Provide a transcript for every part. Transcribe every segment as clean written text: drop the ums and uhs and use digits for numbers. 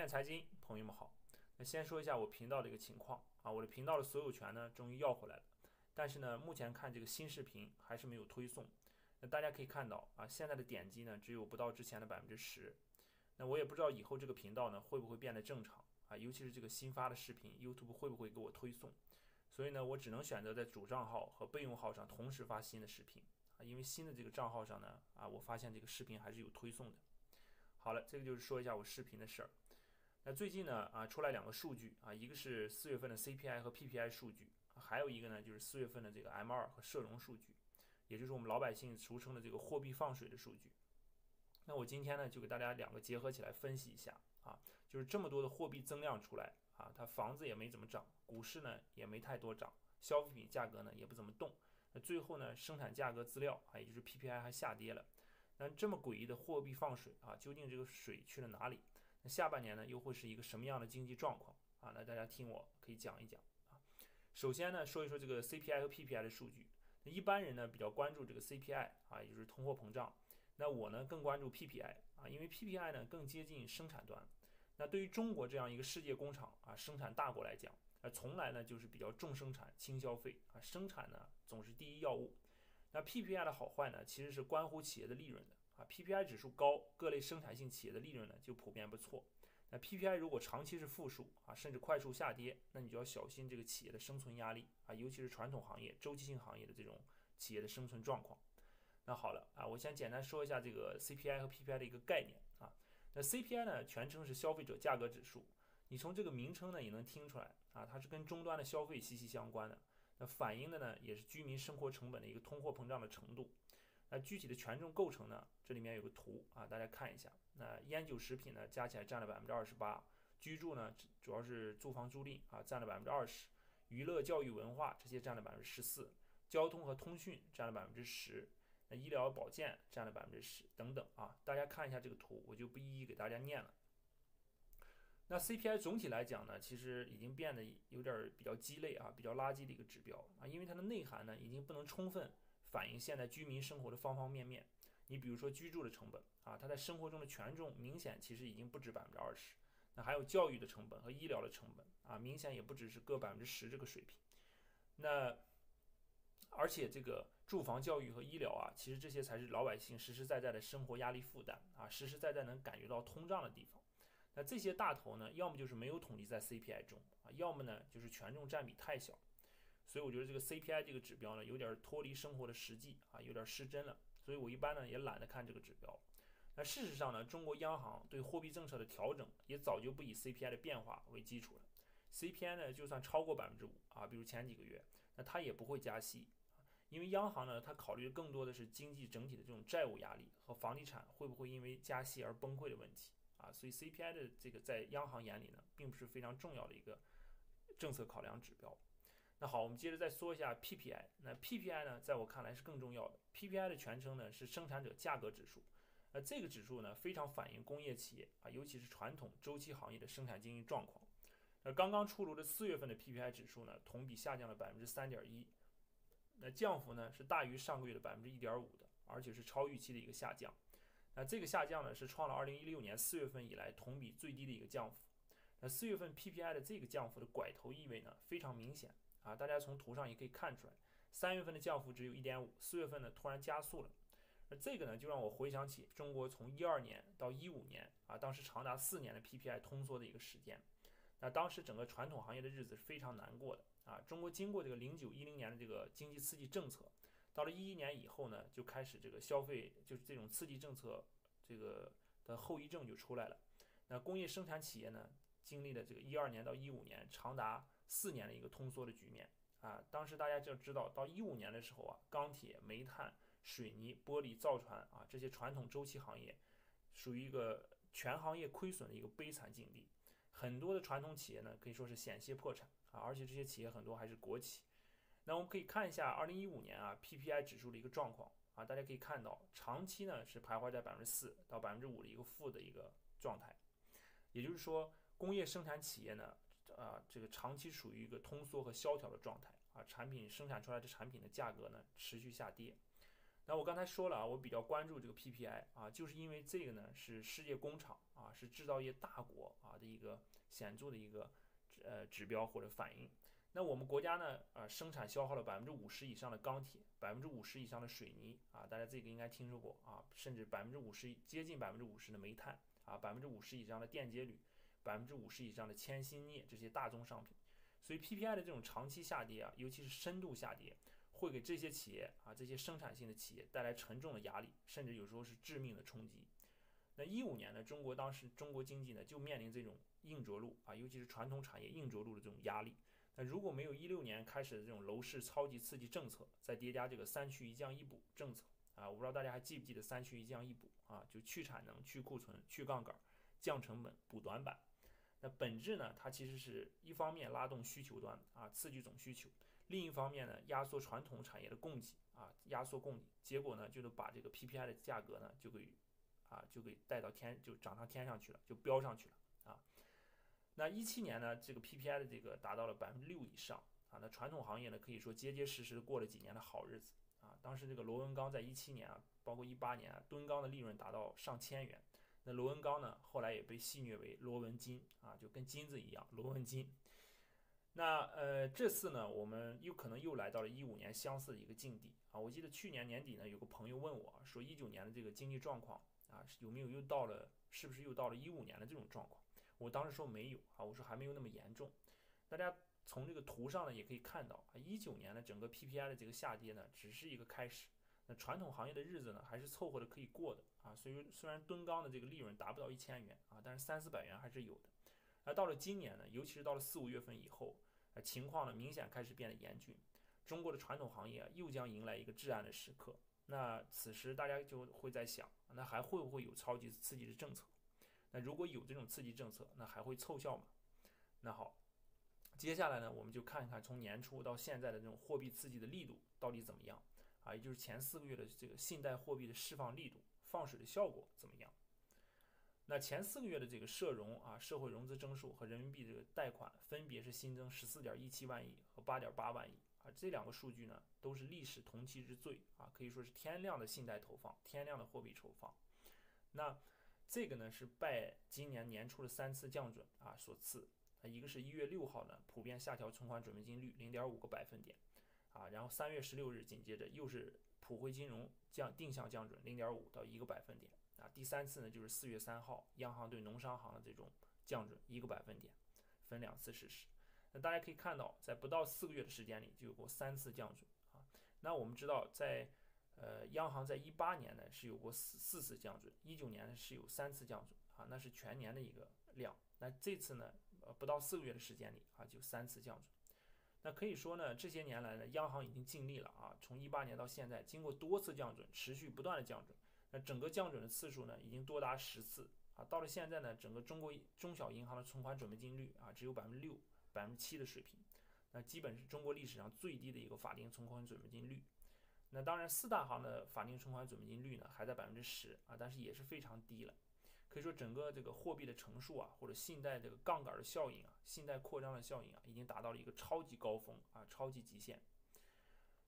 见财经，朋友们好。那先说一下我频道的一个情况啊，我的频道的所有权呢终于要回来了，但是呢，目前看这个新视频还是没有推送。那大家可以看到啊，现在的点击呢只有不到之前的10%。那我也不知道以后这个频道呢会不会变得正常啊，尤其是这个新发的视频 ，YouTube 会不会给我推送？所以呢，我只能选择在主账号和备用号上同时发新的视频啊，因为新的这个账号上呢我发现这个视频还是有推送的。好了，这个就是说一下我视频的事儿。那最近呢出来2个数据啊，一个是4月份的 CPI 和 PPI 数据，还有一个呢就是4月份的这个 M2和社融数据，也就是我们老百姓俗称的这个货币放水的数据。那我今天呢就给大家2个结合起来分析一下啊，就是这么多的货币增量出来啊，它房子也没怎么涨，股市呢也没太多涨，消费品价格呢也不怎么动，那最后呢生产价格资料也就是 PPI 还下跌了。那这么诡异的货币放水啊，究竟这个水去了哪里？那下半年呢又会是一个什么样的经济状况啊？那大家听我可以讲一讲啊。首先呢说一说这个 CPI 和 PPI 的数据。那一般人呢比较关注这个 CPI 啊，也就是通货膨胀。那我呢更关注 PPI 啊，因为 PPI 呢更接近生产端。那对于中国这样一个世界工厂啊，生产大国来讲，从来呢就是比较重生产轻消费啊，生产呢总是第一要务。那 PPI 的好坏呢，其实是关乎企业的利润的啊。PPI 指数高，各类生产性企业的利润呢就普遍不错。那 PPI 如果长期是负数啊，甚至快速下跌，那你就要小心这个企业的生存压力啊，尤其是传统行业、周期性行业的这种企业的生存状况。那好了啊，我先简单说一下这个 CPI 和 PPI 的一个概念啊。那 CPI 呢，全称是消费者价格指数，你从这个名称呢也能听出来啊，它是跟终端的消费息息相关的。那反映的呢，也是居民生活成本的一个通货膨胀的程度。那具体的权重构成呢，这里面有个图啊，大家看一下。那烟酒食品呢，加起来占了28%，居住呢主要是住房租赁啊，占了20%，娱乐、教育、文化这些占了14%，交通和通讯占了10%，那医疗保健占了10%等等啊。大家看一下这个图，我就不一一给大家念了。那 CPI 总体来讲呢，其实已经变得有点比较鸡肋啊，比较垃圾的一个指标啊，因为它的内涵呢，已经不能充分反映现在居民生活的方方面面。你比如说居住的成本啊，它在生活中的权重明显其实已经不止20%，那还有教育的成本和医疗的成本啊，明显也不只是各10%这个水平。那而且这个住房、教育和医疗啊，其实这些才是老百姓实实在在的生活压力负担啊，实实在在能感觉到通胀的地方。那这些大头呢，要么就是没有统计在 CPI 中啊，要么呢就是权重占比太小。所以我觉得这个 CPI 这个指标呢，有点脱离生活的实际啊，有点失真了。所以我一般呢也懒得看这个指标。那事实上呢，中国央行对货币政策的调整也早就不以 CPI 的变化为基础了。CPI 呢就算超过5%啊，比如前几个月，那它也不会加息，因为央行呢它考虑更多的是经济整体的这种债务压力和房地产会不会因为加息而崩溃的问题。啊，所以 CPI 的这个在央行眼里呢，并不是非常重要的一个政策考量指标。那好，我们接着再说一下 PPI。那 PPI 呢，在我看来是更重要的。PPI 的全称呢是生产者价格指数。这个指数呢非常反映工业企业啊，尤其是传统周期行业的生产经营状况。刚刚出炉的4月份的 PPI 指数呢，同比下降了3.1%，那降幅呢是大于上个月的1.5%的，而且是超预期的一个下降。那这个下降呢，是创了2016年4月份以来同比最低的一个降幅。那4月份 PPI 的这个降幅的拐头意味呢非常明显啊，大家从图上也可以看出来，3月份的降幅只有1.5%，4月份呢突然加速了。而这个呢，就让我回想起中国从12年到15年啊，当时长达4年的 PPI 通缩的一个时间。那当时整个传统行业的日子是非常难过的啊。中国经过这个09-10年的这个经济刺激政策，到了11年以后呢，就开始这个消费，就是这种刺激政策这个的后遗症就出来了。那工业生产企业呢，经历了这个12年到15年长达4年的一个通缩的局面啊。当时大家就知道，到15年的时候啊，钢铁、煤炭、水泥、玻璃、造船啊这些传统周期行业，属于一个全行业亏损的一个悲惨境地。很多的传统企业呢，可以说是险些破产啊，而且这些企业很多还是国企。那我们可以看一下2015年啊 PPI 指数的一个状况啊，大家可以看到，长期呢是徘徊在4%到5%的一个负的一个状态，也就是说，工业生产企业呢，这个长期属于一个通缩和萧条的状态啊，产品生产出来的产品的价格呢持续下跌。那我刚才说了啊，我比较关注这个 PPI 啊，就是因为这个呢是世界工厂啊，是制造业大国啊的一个显著的一个指标或者反应。那我们国家呢，生产消耗了50%以上的钢铁，50%以上的水泥啊，大家这个应该听说过啊，甚至50%接近50%的煤炭啊，50%以上的电解铝，50%以上的铅锌镍这些大宗商品。所以 PPI 的这种长期下跌啊，尤其是深度下跌，会给这些企业啊，这些生产性的企业带来沉重的压力，甚至有时候是致命的冲击。那2015年呢，当时中国经济呢就面临这种硬着陆啊，尤其是传统产业硬着陆的这种压力。那如果没有2016年开始的这种楼市超级刺激政策，再叠加这个3去1降1补政策啊，我不知道大家还记不记得3去1降1补啊，就去产能、去库存、去杠杆、降成本、补短板。那本质呢，它其实是一方面拉动需求端啊，刺激总需求，另一方面呢，压缩传统产业的供给啊，压缩供给，结果呢，就是把这个 PPI 的价格呢就给带到天，就涨上天上去了，就飙上去了啊。那17年呢，这个 PPI 的这个达到了6%以上啊。那传统行业呢，可以说结结实实的过了几年的好日子啊。当时这个螺纹钢在17年啊，包括18年啊，吨钢的利润达到上千元。那螺纹钢呢，后来也被戏谑为螺纹金啊，就跟金子一样，螺纹金。那这次呢，我们可能又来到了15年相似的一个境地啊。我记得去年年底呢，有个朋友问我说，19年的这个经济状况啊，有没有又到了，是不是又到了15年的这种状况？我当时说没有啊，我说还没有那么严重。大家从这个图上呢也可以看到啊，19年的整个 PPI 的这个下跌呢，只是一个开始。那传统行业的日子呢，还是凑合的可以过的啊。虽然吨钢的这个利润达不到1000元啊，但是300-400元还是有的。而到了今年呢，尤其是到了4、5月份以后，情况呢明显开始变得严峻。中国的传统行业啊，又将迎来一个至暗的时刻。那此时大家就会在想，那还会不会有超级刺激的政策？那如果有这种刺激政策，那还会凑效吗？那好，接下来呢，我们就看一看从年初到现在的这种货币刺激的力度到底怎么样啊，也就是前4个月的这个信贷货币的释放力度、放水的效果怎么样？那前4个月的这个社融啊，社会融资增速和人民币这个贷款分别是新增14.17万亿和8.8万亿啊，这2个数据呢都是历史同期之最啊，可以说是天量的信贷投放，天量的货币投放。那这个呢是拜今年年初的3次降准啊所赐，一个是1月6号呢普遍下调存款准备金率0.5个百分点啊，然后3月16日紧接着又是普惠金融定向降准0.5到1个百分点啊，第3次呢就是4月3号央行对农商行的这种降准1个百分点，分2次实施。那大家可以看到，在不到4个月的时间里就有过3次降准啊。那我们知道在央行在18年呢是有过4次降准，19年呢是有3次降准啊，那是全年的一个量。那这次呢，不到4个月的时间里啊，就3次降准。那可以说呢，这些年来呢，央行已经尽力了啊，从18年到现在，经过多次降准，持续不断的降准，那整个降准的次数呢，已经多达10次啊。到了现在呢，整个中国中小银行的存款准备金率啊，只有6%、7%的水平，那基本是中国历史上最低的一个法定存款准备金率。那当然，4大行的法定存款准备金率呢还在10%啊，但是也是非常低了。可以说，整个这个货币的乘数啊，或者信贷这个杠杆的效应啊，信贷扩张的效应啊，已经达到了一个超级高峰啊，超级极限。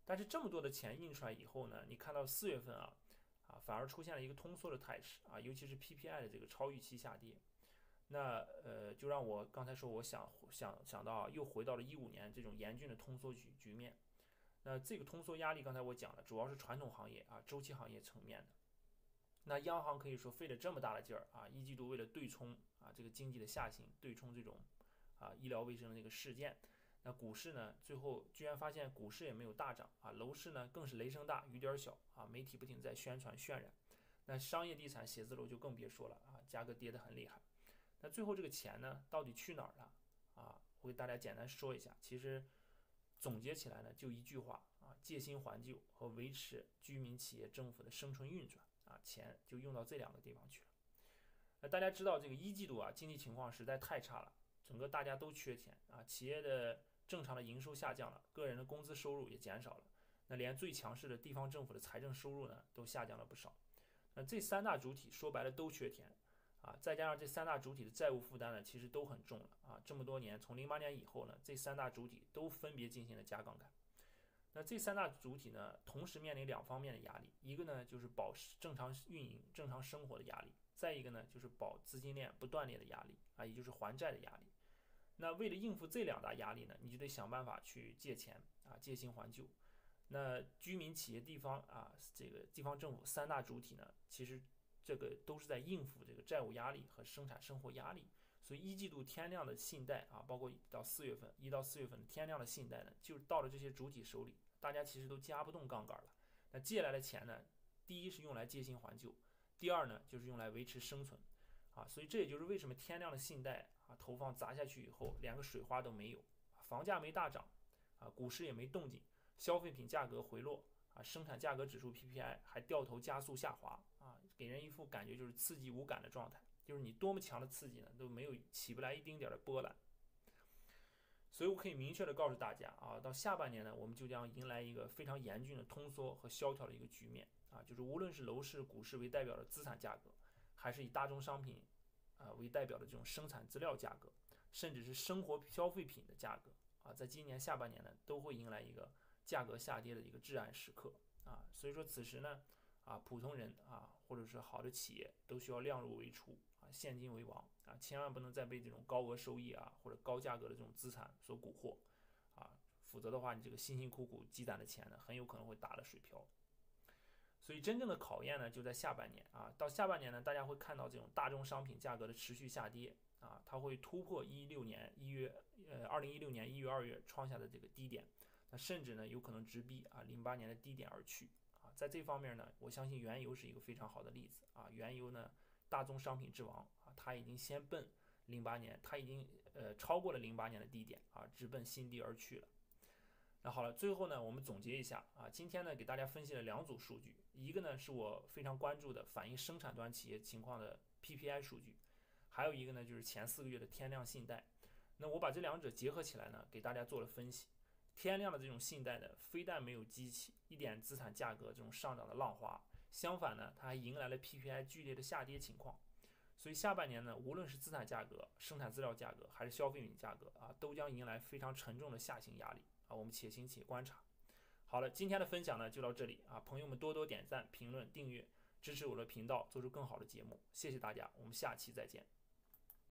但是这么多的钱印出来以后呢，你看到4月份啊，反而出现了一个通缩的态势啊，尤其是 PPI 的这个超预期下跌。那就让我刚才说，我想到啊，又回到了15年这种严峻的通缩局面。那这个通缩压力，刚才我讲了，主要是传统行业啊、周期行业层面的。那央行可以说费了这么大的劲儿啊，一季度为了对冲啊这个经济的下行，对冲这种医疗卫生的那个事件，那股市呢最后居然发现股市也没有大涨啊，楼市呢更是雷声大雨点小啊，媒体不停在宣传渲染。那商业地产写字楼就更别说了啊，价格跌得很厉害。那最后这个钱呢到底去哪儿了啊？我给大家简单说一下，其实总结起来呢就一句话啊，借新还旧和维持居民、企业、政府的生存运转啊，钱就用到这2个地方去了。那大家知道这个1季度啊经济情况实在太差了，整个大家都缺钱啊，企业的正常的营收下降了，个人的工资收入也减少了，那连最强势的地方政府的财政收入呢都下降了不少。那这3大主体说白了都缺钱啊，再加上这3大主体的债务负担呢其实都很重了啊，这么多年从08年以后呢，这3大主体都分别进行了加杠杆。那这三大主体呢，同时面临两方面的压力，一个呢就是保持正常运营、正常生活的压力，再一个呢就是保资金链不断裂的压力啊，也就是还债的压力。那为了应付这两大压力呢，你就得想办法去借钱啊，借新还旧。那居民、企业、地方啊，这个地方政府三大主体呢，其实这个都是在应付这个债务压力和生产生活压力。所以一季度天量的信贷啊，包括到4月份，1到4月份天量的信贷呢，就到了这些主体手里，大家其实都加不动杠杆了。那借来的钱呢，第一是用来借新还旧，第二呢就是用来维持生存啊。所以这也就是为什么天量的信贷啊投放砸下去以后，连个水花都没有，房价没大涨啊，股市也没动静，消费品价格回落啊，生产价格指数 PPI 还掉头加速下滑啊，给人一副感觉就是刺激无感的状态。就是你多么强的刺激呢，都没有起不来一丁点的波澜。所以我可以明确的告诉大家啊，到下半年呢，我们就将迎来一个非常严峻的通缩和萧条的一个局面啊，就是无论是楼市、股市为代表的资产价格，还是以大宗商品为代表的这种生产资料价格，甚至是生活消费品的价格啊，在今年下半年呢，都会迎来一个价格下跌的一个至暗时刻啊。所以说此时呢，普通人啊，或者是好的企业都需要量入为出啊，现金为王啊，千万不能再被这种高额收益啊或者高价格的这种资产所蛊惑啊，否则的话，你这个辛辛苦苦积攒的钱呢，很有可能会打了水漂。所以真正的考验呢，就在下半年啊，到下半年呢，大家会看到这种大宗商品价格的持续下跌啊，它会突破2016年1月、2月创下的这个低点，那甚至呢有可能直逼08年的低点而去。在这方面呢，我相信原油是一个非常好的例子啊。原油呢，大宗商品之王啊，它已经先奔08年，它已经超过了08年的低点啊，直奔新低而去了。那好了，最后呢，我们总结一下啊，今天呢给大家分析了两组数据，一个呢是我非常关注的反映生产端企业情况的 PPI 数据，还有一个呢就是前4个月的天量信贷。那我把这两者结合起来呢，给大家做了分析。天量的这种信贷呢，非但没有激起一点资产价格这种上涨的浪花，相反呢，它还迎来了 PPI 剧烈的下跌情况。所以下半年呢，无论是资产价格、生产资料价格还是消费品价格啊，都将迎来非常沉重的下行压力啊，我们且行且观察。好了，今天的分享呢就到这里啊，朋友们多多点赞、评论、订阅，支持我的频道，做出更好的节目。谢谢大家，我们下期再见。